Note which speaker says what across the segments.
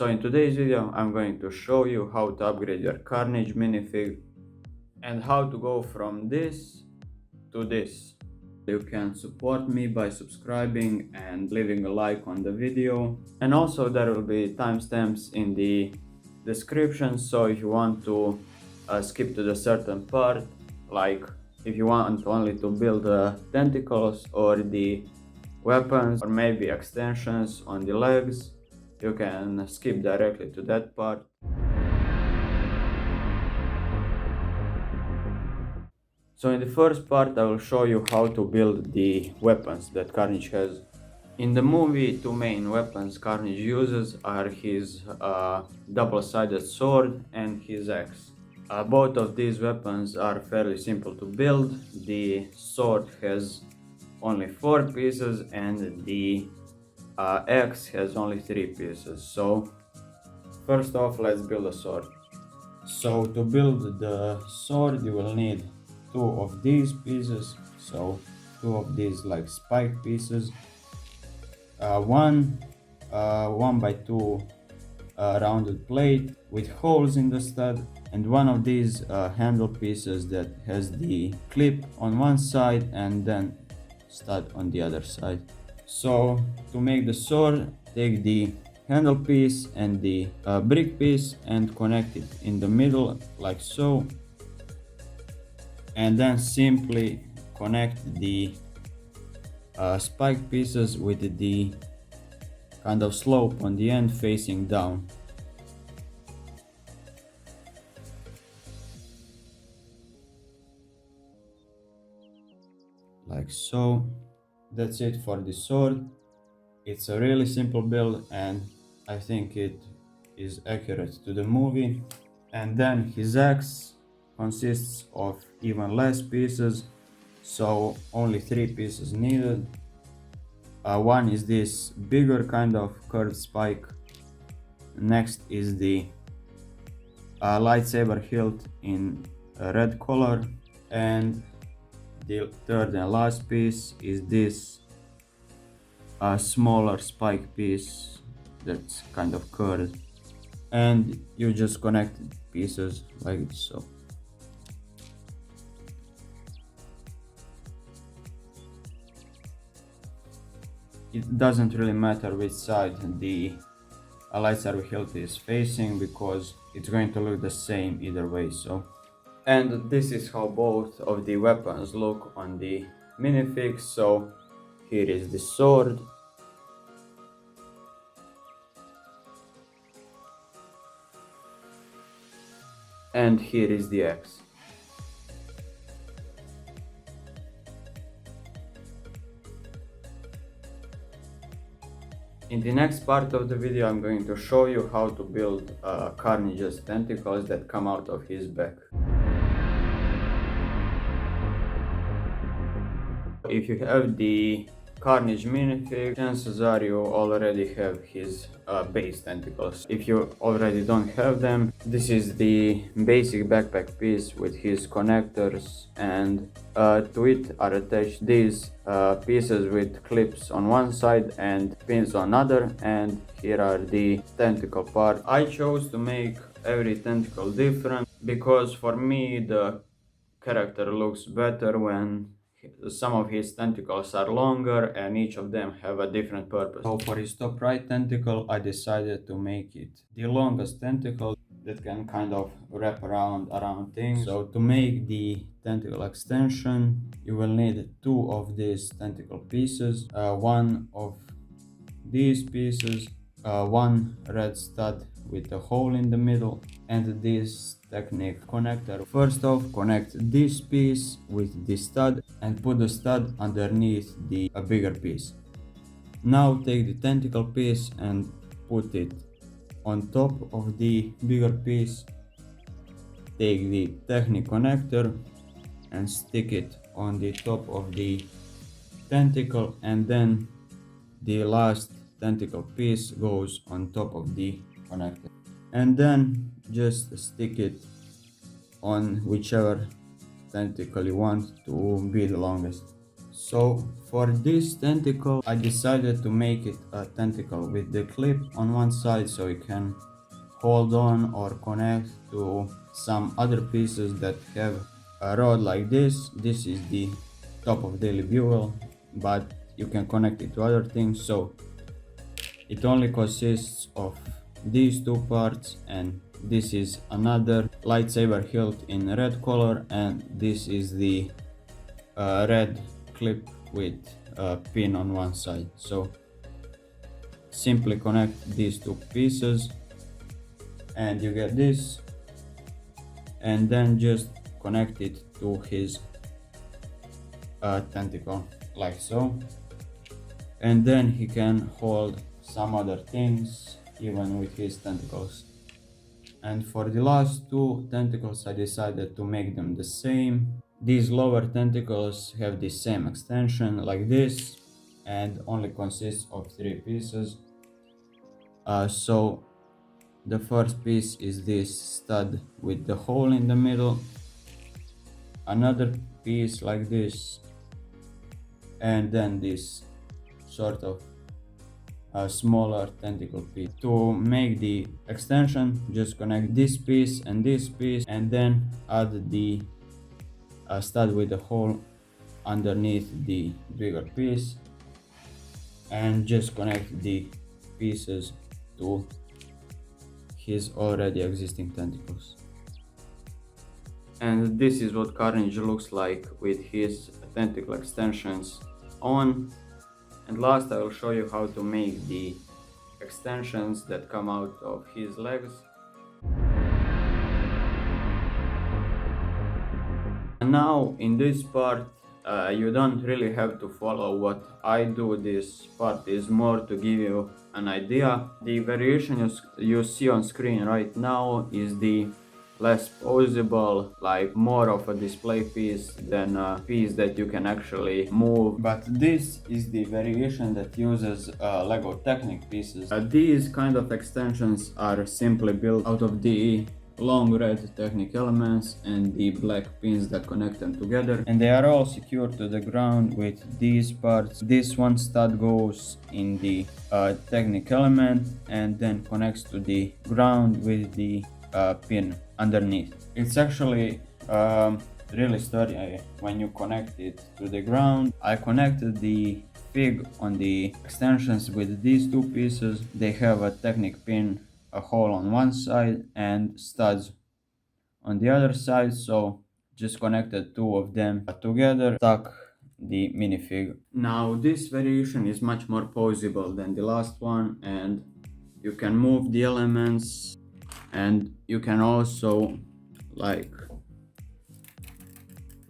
Speaker 1: So in today's video I'm going to show you how to upgrade your Carnage minifig and how to go from this to this. You can support me by subscribing and leaving a like on the video, and also there will be timestamps in the description, so if you want to skip to the certain part, like if you want only to build the tentacles or the weapons or maybe extensions on the legs, you can skip directly to that part. So in the first part I will show you how to build the weapons that Carnage has. In the movie, two main weapons Carnage uses are his double-sided sword and his axe. Both of these weapons are fairly simple to build. The sword has only 4 pieces and the axe has only 3 pieces. So first off, let's build a sword. So to build the sword you will need 2 of these pieces, so 2 of these like spike pieces, one 1x2 rounded plate with holes in the stud, and one of these handle pieces that has the clip on one side and then stud on the other side. So to make the sword, take the handle piece and the brick piece and connect it in the middle like so, and then simply connect the spike pieces with the kind of slope on the end facing down. Like so. That's it for the sword. It's a really simple build and I think it is accurate to the movie. And then his axe consists of even less pieces, so only 3 pieces needed. One is this bigger kind of curved spike. Next is the lightsaber hilt in a red color, and the third and last piece is this smaller spike piece that's kind of curved, and you just connect pieces like so. It doesn't really matter which side the lightsaber hilt is facing because it's going to look the same either way. So, and this is how both of the weapons look on the minifig. So here is the sword, and here is the axe. In the next part of the video I'm going to show you how to build Carnage's tentacles that come out of his back. If you have the Carnage minifig, chances are you already have his base tentacles. If you already don't have them, this is the basic backpack piece with his connectors, and to it are attached these pieces with clips on one side and pins on another, and here are the tentacle part. I chose to make every tentacle different because for me the character looks better when some of his tentacles are longer and each of them have a different purpose. So for his top right tentacle I decided to make it the longest tentacle that can kind of wrap around things. So to make the tentacle extension you will need 2 of these tentacle pieces, one of these pieces, one red stud with a hole in the middle, and this technique connector. First off, connect this piece with the stud and put the stud underneath the bigger piece. Now take the tentacle piece and put it on top of the bigger piece. Take the technique connector and stick it on the top of the tentacle, and then the last tentacle piece goes on top of the connector, and then just stick it on whichever tentacle you want to be the longest. So for this tentacle, I decided to make it a tentacle with the clip on one side so it can hold on or connect to some other pieces that have a rod like this. This is the top of daily bugle, but you can connect it to other things. So it only consists of these two parts, and this is another lightsaber hilt in red color, and this is the red clip with a pin on one side. So simply connect these two pieces and you get this, and then just connect it to his tentacle like so, and then he can hold some other things even with his tentacles. And for the last two tentacles, I decided to make them the same. These lower tentacles have the same extension like this and only consists of 3 pieces. So the first piece is this stud with the hole in the middle, another piece like this, and then this sort of a smaller tentacle piece. To make the extension, just connect this piece, and then add the stud with the hole underneath the bigger piece, and just connect the pieces to his already existing tentacles. And this is what Carnage looks like with his tentacle extensions on. And last I will show you how to make the extensions that come out of his legs. And now in this part you don't really have to follow what I do. This part is more to give you an idea. The variation you see on screen right now is the less posable, like more of a display piece than a piece that you can actually move. But this is the variation that uses Lego Technic pieces. These kind of extensions are simply built out of the long red Technic elements and the black pins that connect them together, and they are all secured to the ground with these parts. This one stud goes in the Technic element and then connects to the ground with the pin underneath. It's actually really sturdy when you connect it to the ground. I connected the fig on the extensions with these two pieces. They have a Technic pin, a hole on one side, and studs on the other side, so just connected two of them together, stuck the minifig. Now this variation is much more posable than the last one, and you can move the elements, and you can also like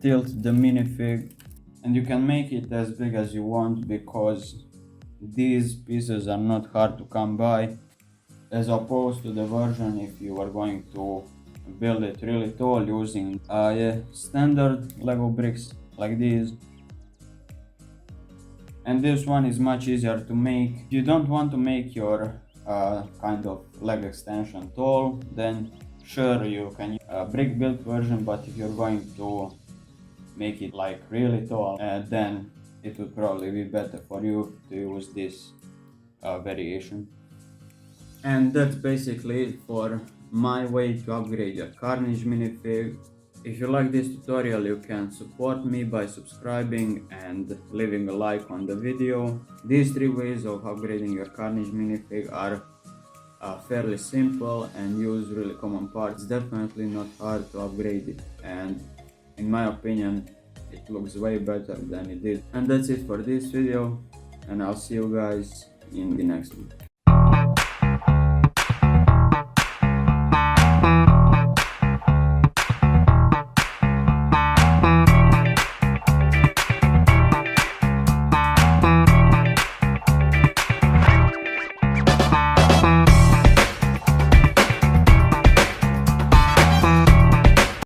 Speaker 1: tilt the minifig, and you can make it as big as you want because these pieces are not hard to come by, as opposed to the version if you are going to build it really tall using standard Lego bricks like these. And this one is much easier to make. If you don't want to make your kind of leg extension tall, then sure, you can use a brick built version, but if you're going to make it like really tall, then it would probably be better for you to use this variation. And that's basically it for my way to upgrade your Carnage minifig. If you like this tutorial, you can support me by subscribing and leaving a like on the video. These 3 ways of upgrading your Carnage minifig are fairly simple and use really common parts. Definitely not hard to upgrade it, and in my opinion it looks way better than it did. And that's it for this video, and I'll see you guys in the next one.